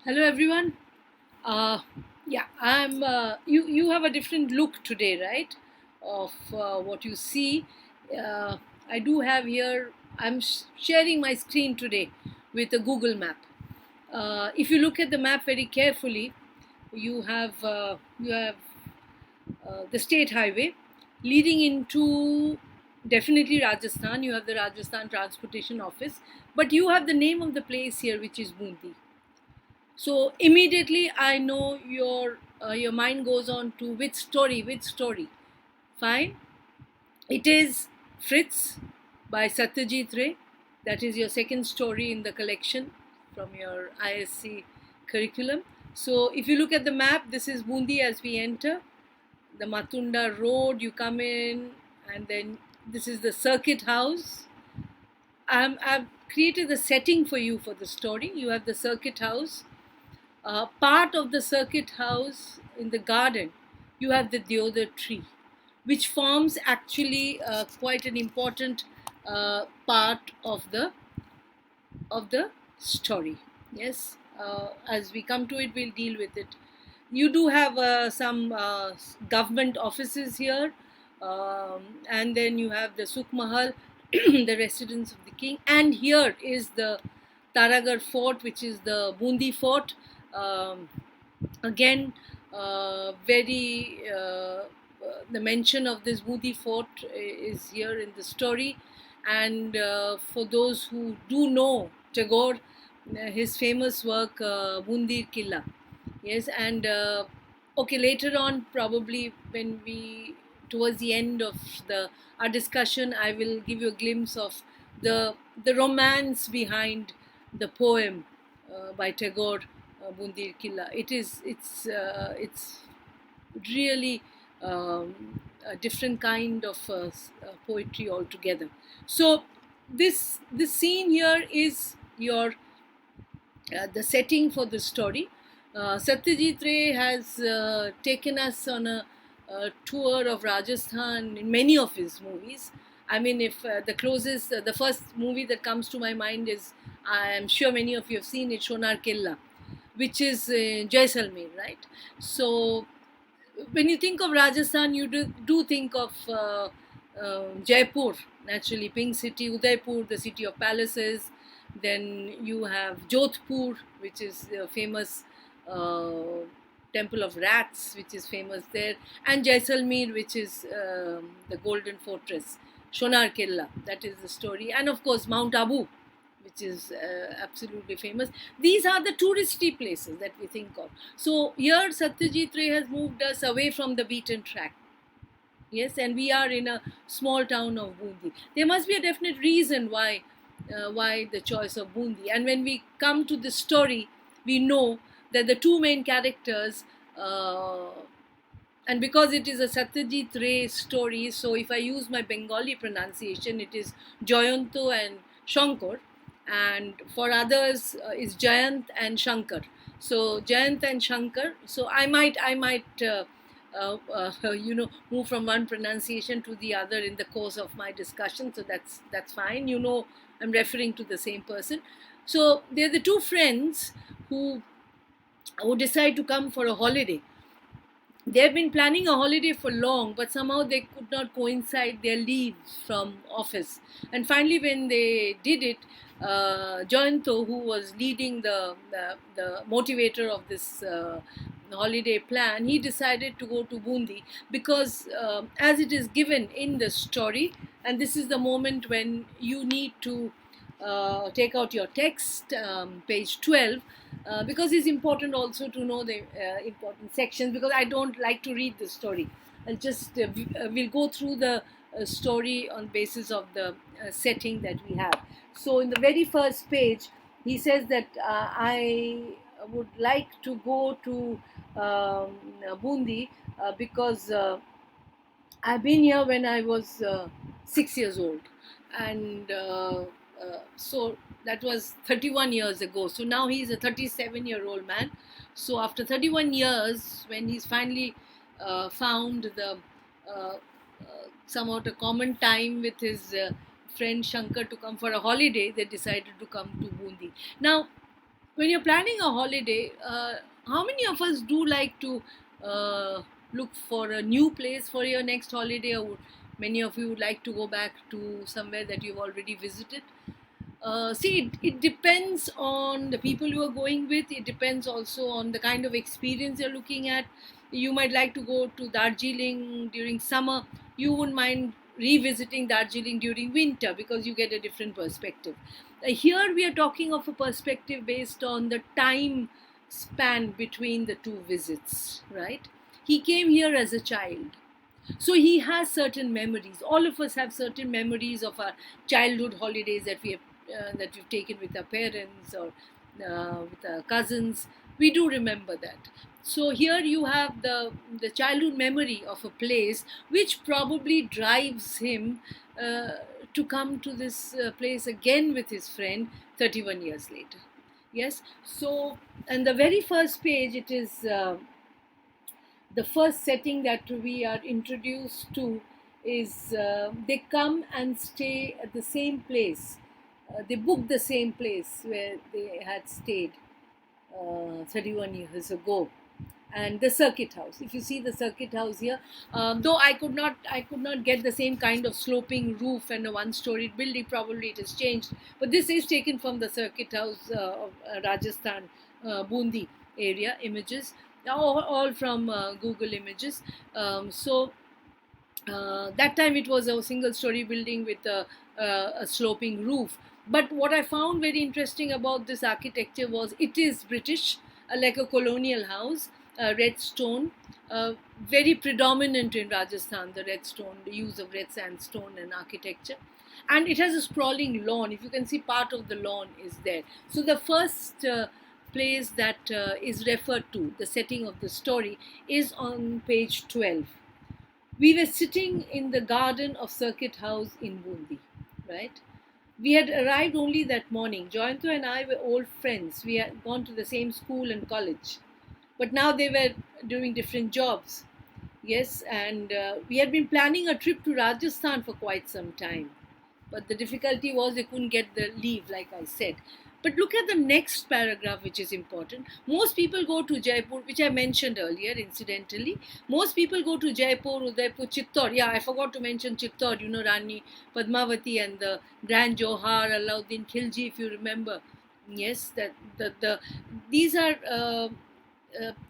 Hello everyone. Uh, yeah, I'm. You have a different look today, right? Of what you see. Uh, I do have here. I'm sharing my screen today with a Google map. If you look at the map very carefully, you have the state highway leading into definitely Rajasthan. You have the Rajasthan Transportation Office, but you have the name of the place here, which is Bundi. So immediately I know your mind goes on to which story. Fine. It is Fritz by Satyajit Ray. That is your second story in the collection from your ISC curriculum. So if you look at the map, this is Bundi as we enter. The Matunda Road, you come in, and then this is the circuit house. I've created the setting for you for the story. You have the circuit house. Part of the circuit house in the garden, you have the deodar tree, which forms actually quite an important part of the story. Yes, as we come to it, we'll deal with it. You do have some government offices here, and then you have the Sukh Mahal, the residence of the king, and here is the Taragar Fort, which is the Bundi Fort. Um, Again, very the mention of this Bundi Fort is here in the story, and for those who do know Tagore, his famous work Bundir Killa. Yes, and okay, later on, probably when we towards the end of the our discussion, I will give you a glimpse of the romance behind the poem by Tagore, Bundir Killa. It's really a different kind of poetry altogether. So this scene here is your the setting for the story. Satyajit Ray has taken us on a tour of Rajasthan in many of his movies. I mean, if the first movie that comes to my mind is, I am sure many of you have seen it, Shonar Killa, which is Jaisalmer, right? So when you think of Rajasthan, you do think of Jaipur, naturally, Pink City, Udaipur, the city of palaces. Then you have Jodhpur, which is the famous uh, temple of rats, which is famous there, and Jaisalmer, which is the golden fortress, Shonar Killa, that is the story, and of course Mount Abu, which is absolutely famous. These are the touristy places that we think of. So here Satyajit Ray has moved us away from the beaten track. Yes, and we are in a small town of Bundi. There must be a definite reason why the choice of Bundi. And when we come to the story, we know that the two main characters, uh, and because it is a Satyajit Ray story, so if I use my Bengali pronunciation, it is Jayanto and Shankar, and for others is Jayant and Shankar. So Jayant and Shankar. So I might move from one pronunciation to the other in the course of my discussion. So that's fine. I'm referring to the same person. So they're the two friends who decide to come for a holiday. They've been planning a holiday for long, but somehow they could not coincide their leaves from office. And finally, when they did it, Joyanto, who was leading the motivator of this holiday plan, he decided to go to Bundi because, as it is given in the story, and this is the moment when you need to take out your text, page 12, because it's important also to know the important sections, because I don't like to read the story. I'll just we'll go through the story on basis of the setting that we have. So in the very first page, he says that I would like to go to Bundi because I've been here when I was 6 years old, and so that was 31 years ago. So now he's a 37-year-old man. So after 31 years, when he's finally found the somewhat a common time with his friend Shankar to come for a holiday, they decided to come to Bundi. Now, when you're planning a holiday, how many of us do like to uh, look for a new place for your next holiday, or many of you would like to go back to somewhere that you've already visited? See, it depends on the people you are going with. It depends also on the kind of experience you're looking at. You might like to go to Darjeeling during summer. You wouldn't mind revisiting Darjeeling during winter because you get a different perspective. Here we are talking of a perspective based on the time span between the two visits, right? He came here as a child, so he has certain memories. All of us have certain memories of our childhood holidays that we've taken with our parents or with our cousins. We do remember that. So here you have the childhood memory of a place which probably drives him uh, to come to this place again with his friend 31 years later. Yes. So, and the very first page, it is the first setting that we are introduced to is they come and stay at the same place. They book the same place where they had stayed 31 years ago, and the circuit house. If you see the circuit house here, though I could not get the same kind of sloping roof and a one-storied building. Probably it has changed, but this is taken from the circuit house of Rajasthan, Bundi area images, all from Google Images. That time it was a single story building with a sloping roof. But what I found very interesting about this architecture was it is British, like a colonial house, red stone, very predominant in Rajasthan, the red stone, the use of red sandstone and architecture. And it has a sprawling lawn. If you can see, part of the lawn is there. So the first place that is referred to, the setting of the story, is on page 12. We were sitting in the garden of Circuit House in Bundi, right? We had arrived only that morning. Joyanto and I were old friends. We had gone to the same school and college. But now they were doing different jobs. Yes, and we had been planning a trip to Rajasthan for quite some time. But the difficulty was they couldn't get the leave, like I said. But look at the next paragraph, which is important. Most people go to Jaipur, which I mentioned earlier, incidentally. Most people go to Jaipur, Udaipur, Chittor. Yeah, I forgot to mention Chittor, Rani Padmavati and the Grand Johar, Alauddin Khilji, if you remember. Yes, that the these are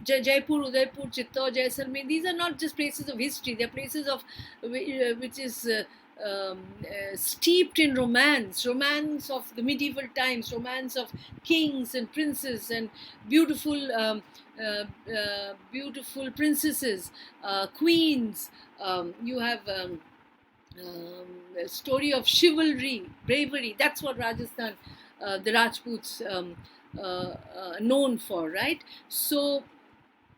Jaipur, Udaipur, Chittor, Jaisalmer. These are not just places of history; they are places of which is steeped in romance of the medieval times, romance of kings and princes and beautiful, beautiful princesses, queens. You have a story of chivalry, bravery. That's what Rajasthan, the Rajputs, known for, right? So,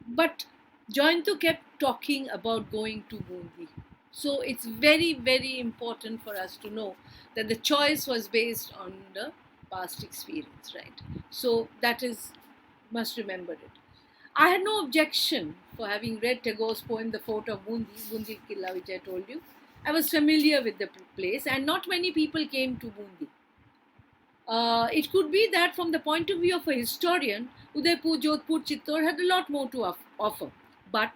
but Jointu kept talking about going to Bundi. So it's very, very important for us to know that the choice was based on the past experience, right? So that is, must remember it. I had no objection for having read Tagore's poem, The Fort of Bundi, Bundi Killa, which I told you. I was familiar with the place, and not many people came to Bundi. It could be that from the point of view of a historian, Udaipur, Jodhpur, Chittor had a lot more to offer. But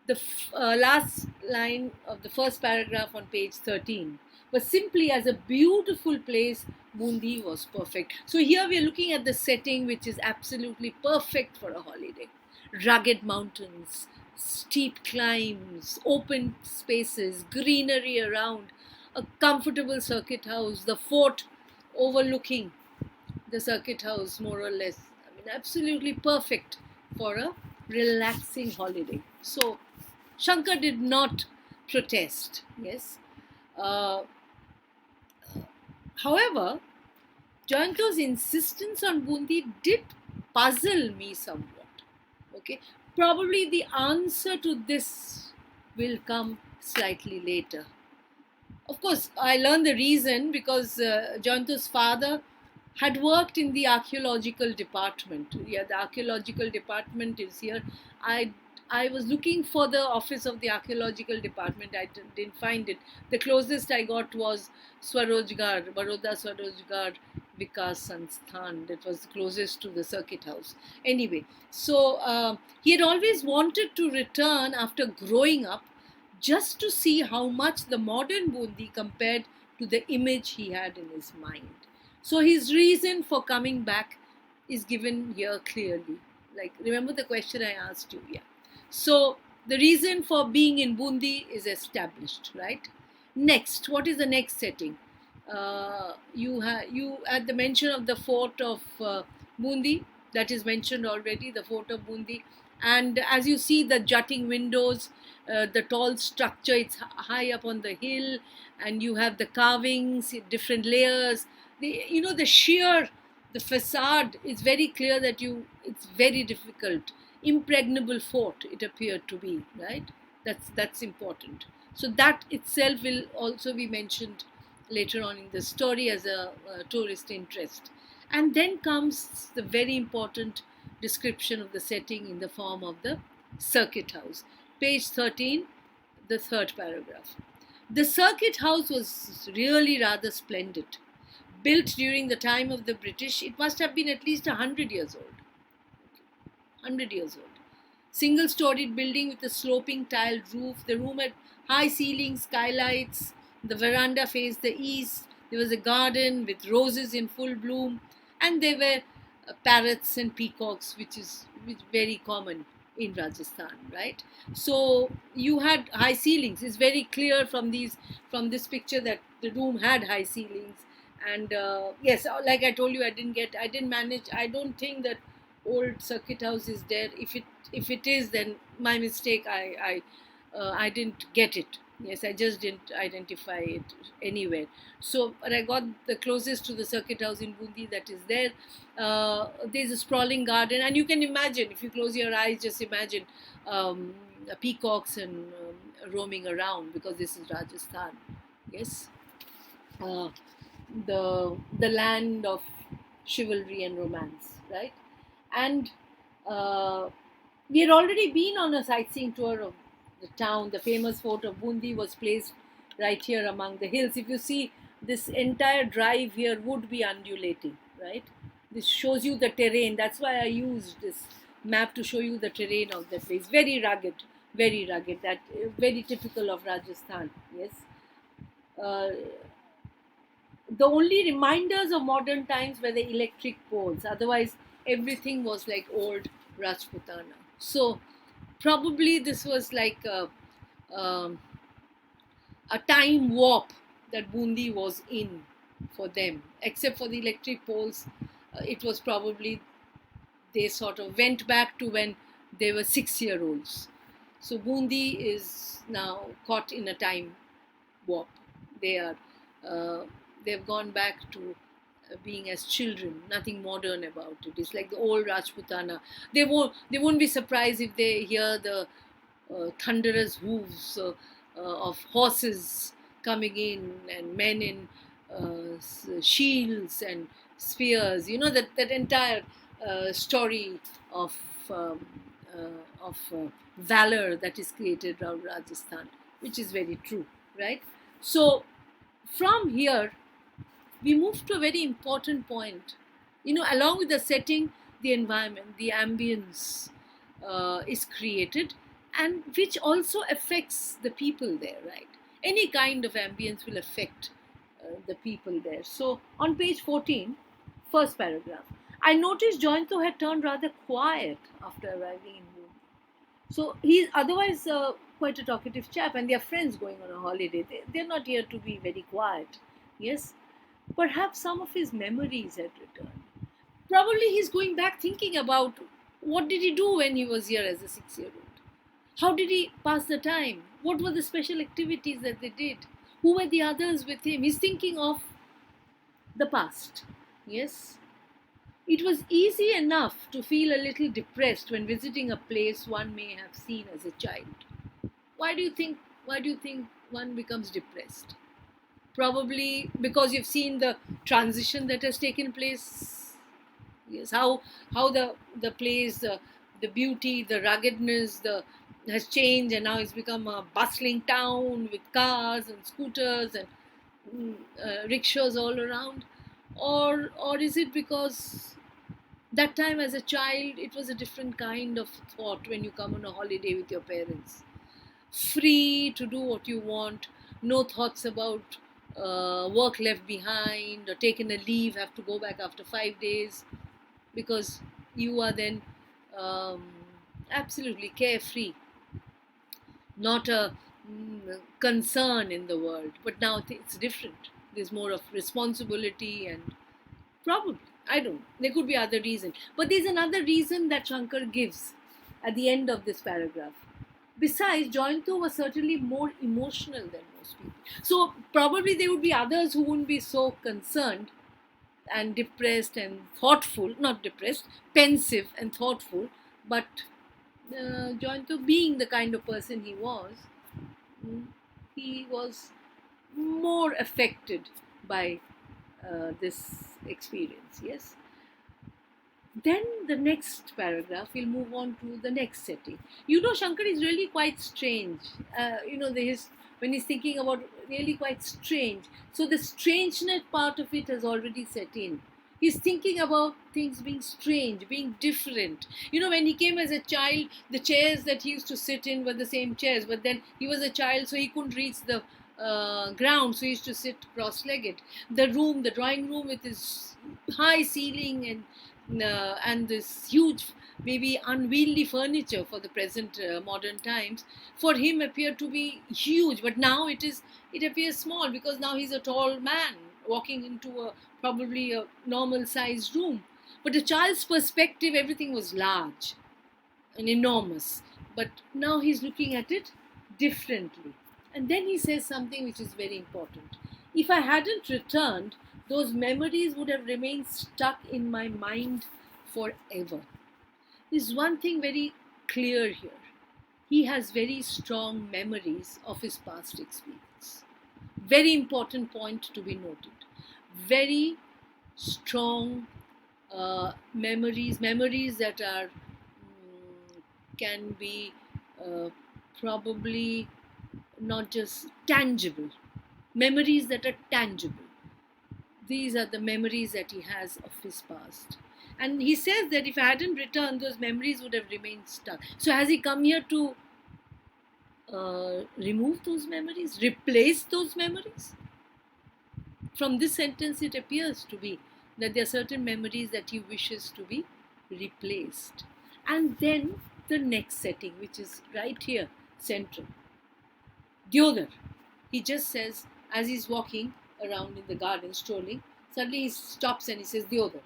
the last line of the first paragraph on page 13 was simply as a beautiful place, Bundi was perfect. So here we are looking at the setting which is absolutely perfect for a holiday. Rugged mountains, steep climbs, open spaces, greenery around, a comfortable circuit house, the fort overlooking the circuit house, more or less. I mean, absolutely perfect for a relaxing holiday. So Shankar did not protest. Yes. However, Joyanto's insistence on Bundi did puzzle me somewhat. Okay. Probably the answer to this will come slightly later. Of course, I learned the reason because Joyanto's father had worked in the archaeological department. Yeah, the archaeological department is here. I was looking for the office of the archaeological department. I didn't find it. The closest I got was Swarojgar, Baroda Swarojgar Vikas Sansthan, that was closest to the circuit house. Anyway, so he had always wanted to return after growing up, just to see how much the modern Bundi compared to the image he had in his mind. So his reason for coming back is given here clearly. Like, remember the question I asked you? Yeah. So the reason for being in Bundi is established, right? Next, what is the next setting? You at the mention of the fort of Bundi, that is mentioned already, the fort of Bundi, and as you see the jutting windows, the tall structure, it's high up on the hill, and you have the carvings, different layers. The sheer, the facade is very clear that it's very difficult, impregnable fort it appeared to be, right? That's important. So that itself will also be mentioned later on in the story as a tourist interest. And then comes the very important description of the setting in the form of the circuit house. Page 13, the third paragraph. The circuit house was really rather splendid. Built during the time of the British, it must have been at least 100 years old. 100 years old. Single storied building with a sloping tiled roof. The room had high ceilings, skylights. The veranda faced the east. There was a garden with roses in full bloom. And there were parrots and peacocks, which is very common in Rajasthan, right? So you had high ceilings. It's very clear from this picture that the room had high ceilings. And yes, like I told you, I didn't manage. I don't think that old circuit house is there. If it is, then my mistake. I didn't get it. Yes, I just didn't identify it anywhere. So, but I got the closest to the circuit house in Bundi that is there. There's a sprawling garden, and you can imagine, if you close your eyes, just imagine peacocks and roaming around, because this is Rajasthan. Yes, uh, the land of chivalry and romance, right? And we had already been on a sightseeing tour of the town. The famous fort of Bundi was placed right here among the hills. If you see, this entire drive here would be undulating, right? This shows you the terrain. That's why I used this map to show you the terrain of the place. Very rugged, very rugged. That very typical of Rajasthan. Yes. Uh, the only reminders of modern times were the electric poles. Otherwise, everything was like old Rajputana. So probably this was like um, a time warp that Bundi was in for them. Except for the electric poles, it was probably they sort of went back to when they were 6-year-olds. So Bundi is now caught in a time warp. They are they've gone back to being as children, nothing modern about it. It's like the old Rajputana. They won't be surprised if they hear the thunderous hooves of horses coming in, and men in shields and spears. That entire story of um, valor that is created around Rajasthan, which is very true, right? So from here we move to a very important point. Along with the setting, the environment, the ambience is created, and which also affects the people there, right? Any kind of ambience will affect the people there. So on page 14, first paragraph, I noticed Jointo had turned rather quiet after arriving in Mumbai. So he's otherwise quite a talkative chap, and they're friends going on a holiday. They're not here to be very quiet. Yes, perhaps some of his memories had returned. Probably he's going back thinking about what did he do when he was here as a 6-year-old? How did he pass the time? What were the special activities that they did? Who were the others with him? He's thinking of the past. Yes. It was easy enough to feel a little depressed when visiting a place one may have seen as a child. Why do you think one becomes depressed? Probably because you've seen the transition that has taken place. Yes, how the place, the beauty, the ruggedness, the has changed, and now it's become a bustling town with cars and scooters and rickshaws all around. or is it because that time as a child it was a different kind of thought when you come on a holiday with your parents, free to do what you want, no thoughts about work left behind or taking a leave, have to go back after 5 days because you are then um, absolutely carefree, not a concern in the world. But now it's different. There's more of responsibility and probably, I don't know, there could be other reason. But there's another reason that Shankar gives at the end of this paragraph. Besides, Jointo was certainly more emotional than most people. So probably there would be others who wouldn't be so concerned and depressed and thoughtful, not depressed, pensive and thoughtful. But Jointo, being the kind of person mm, he was more affected by this experience. Yes. Then the next paragraph, we'll move on to the next setting. Shankar is really quite strange. When he's thinking about really quite strange. So the strangeness part of it has already set in. He's thinking about things being strange, being different. When he came as a child, the chairs that he used to sit in were the same chairs, but then he was a child, so he couldn't reach the ground, so he used to sit cross-legged. The drawing room with its high ceiling and this huge, maybe unwieldy furniture for the present modern times, for him appeared to be huge. But now it appears small because now he's a tall man walking into probably a normal sized room. But a child's perspective, everything was large and enormous. But now he's looking at it differently. And then he says something which is very important. If I hadn't returned, those memories would have remained stuck in my mind forever. There's one thing very clear here. He has very strong memories of his past experience. Very important point to be noted. Very strong memories that are can be probably not just tangible. Memories that are tangible. These are the memories that he has of his past. And he says that if I hadn't returned, those memories would have remained stuck. So has he come here to remove those memories, replace those memories? From this sentence, it appears to be that there are certain memories that he wishes to be replaced. And then the next setting, which is right here, central. Dyodhar. He just says, as he's walking around in the garden, strolling, suddenly he stops and he says, Dyodhar.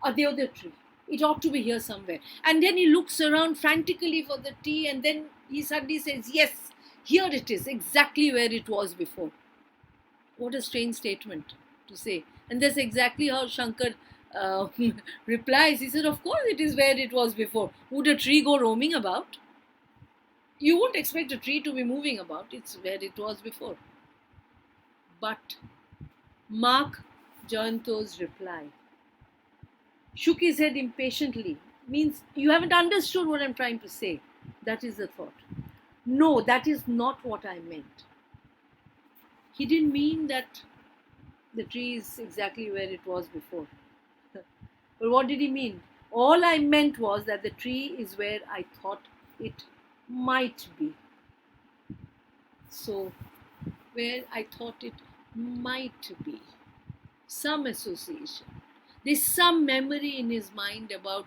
A Dyodhar tree. It ought to be here somewhere. And then he looks around frantically for the tree, and then he suddenly says, yes, here it is, exactly where it was before. What a strange statement to say. And that's exactly how Shankar replies. He said, of course it is where it was before. Would a tree go roaming about? You wouldn't expect a tree to be moving about. It's where it was before. But mark Jayanto's reply. Shook his head impatiently. Means you haven't understood what I'm trying to say. That is the thought. No, that is not what I meant. He didn't mean that the tree is exactly where it was before. But what did he mean? All I meant was that the tree is where I thought it might be. So, where I thought it might be. Some association. There's some memory in his mind about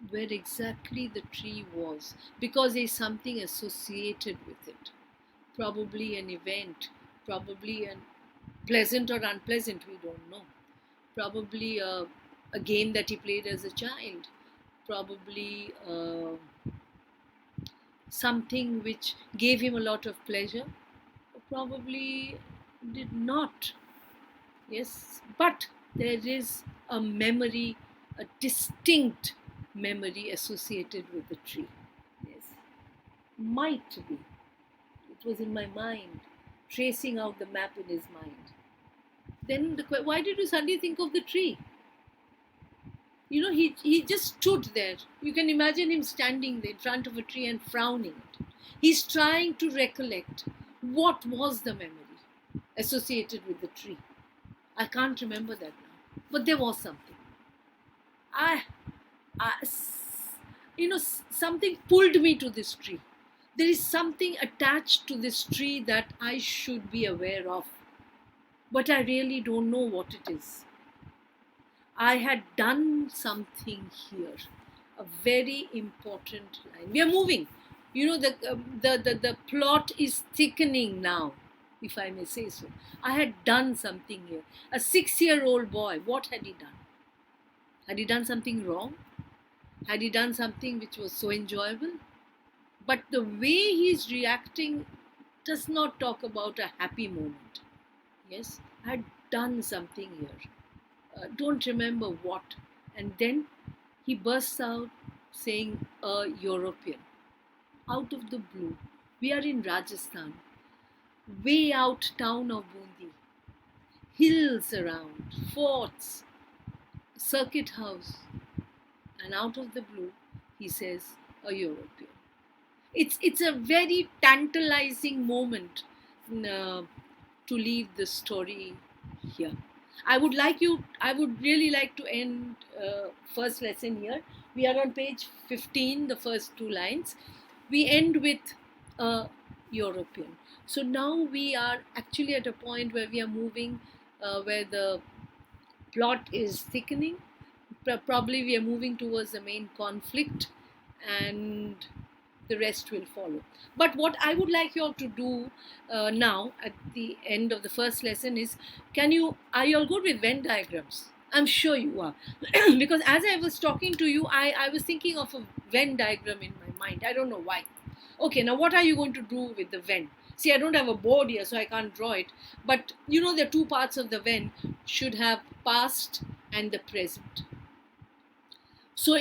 where exactly the tree was, because there's something associated with it. Probably an event, probably a pleasant or unpleasant, we don't know. Probably a game that he played as a child. Probably something which gave him a lot of pleasure. Probably did not. Yes, but there is a memory, a distinct memory associated with the tree. Yes, might be. It was in my mind, tracing out the map in his mind. Then why did you suddenly think of the tree? He just stood there. You can imagine him standing there in front of a tree and frowning it. He's trying to recollect what was the memory associated with the tree. I can't remember that now, but there was something. I, I something pulled me to this tree. There is something attached to this tree that I should be aware of, but I really don't know what it is. I had done something here, a very important line. We are moving. The plot is thickening now, if I may say so. I had done something here. A 6-year-old boy, what had he done? Had he done something wrong? Had he done something which was so enjoyable? But the way he's reacting does not talk about a happy moment. Yes, I had done something here. Don't remember what. And then he bursts out saying, a European. Out of the blue. We are in Rajasthan, way out town of Bundi. Hills around, forts, circuit house. And out of the blue, he says, a European. It's a very tantalizing moment to leave the story here. I would really like to end first lesson here. We are on page 15, the first 2 lines. We end with a European. So now we are actually at a point where we are moving, where the plot is thickening. Probably we are moving towards the main conflict, and the rest will follow. But what I would like you all to do now at the end of the first lesson is, are you all good with Venn diagrams? I'm sure you are. Because as I was talking to you, I was thinking of a Venn diagram in my mind. I don't know why. Okay, now what are you going to do with the Venn? See, I don't have a board here, so I can't draw it. But the 2 parts of the Venn should have past and the present. So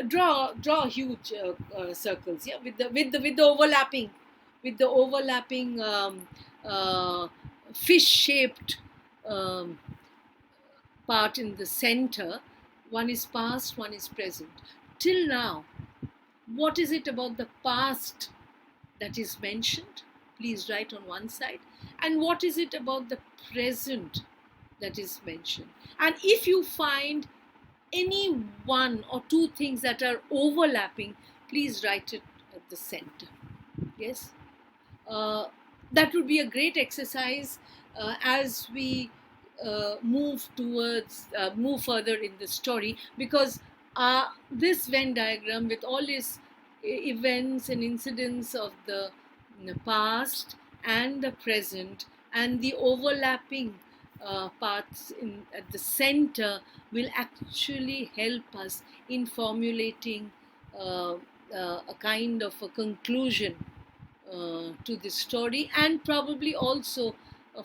draw huge circles, yeah, with the overlapping fish shaped part in the center. One is past, one is present. Till now, what is it about the past that is mentioned? Please write on one side. And what is it about the present that is mentioned? And if you find any 1 or 2 things that are overlapping, please write it at the center. Yes, that would be a great exercise as we move further in the story, because this Venn diagram, with all its events and incidents of the past and the present and the overlapping parts at the center, will actually help us in formulating a kind of a conclusion to this story, and probably also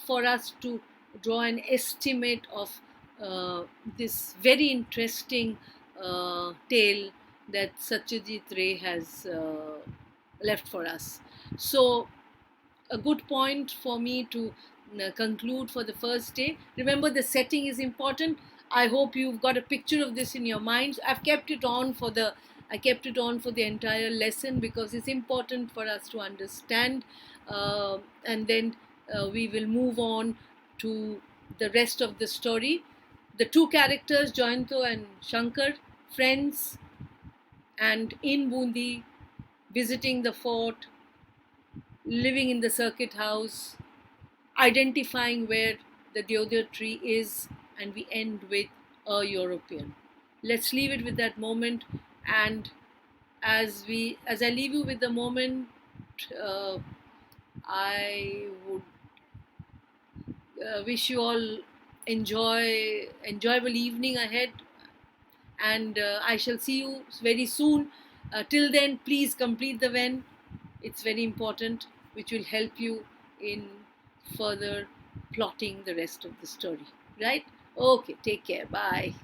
for us to draw an estimate of this very interesting tale that Satyajit Ray has left for us. So a good point for me to conclude for the first day. Remember, the setting is important. I hope you've got a picture of this in your minds. I kept it on for the entire lesson because it's important for us to understand, and then we will move on to the rest of the story. The 2 characters, Jayanto and Shankar, friends, and in Bundi, visiting the fort, living in the circuit house, identifying where the deodar tree is, and we end with a European. Let's leave it with that moment, and as I leave you with the moment, I would wish you all enjoyable evening ahead, and I shall see you very soon. Till then, please complete the Venn. It's very important, which will help you in further plotting the rest of the story. Right? Okay, take care. Bye.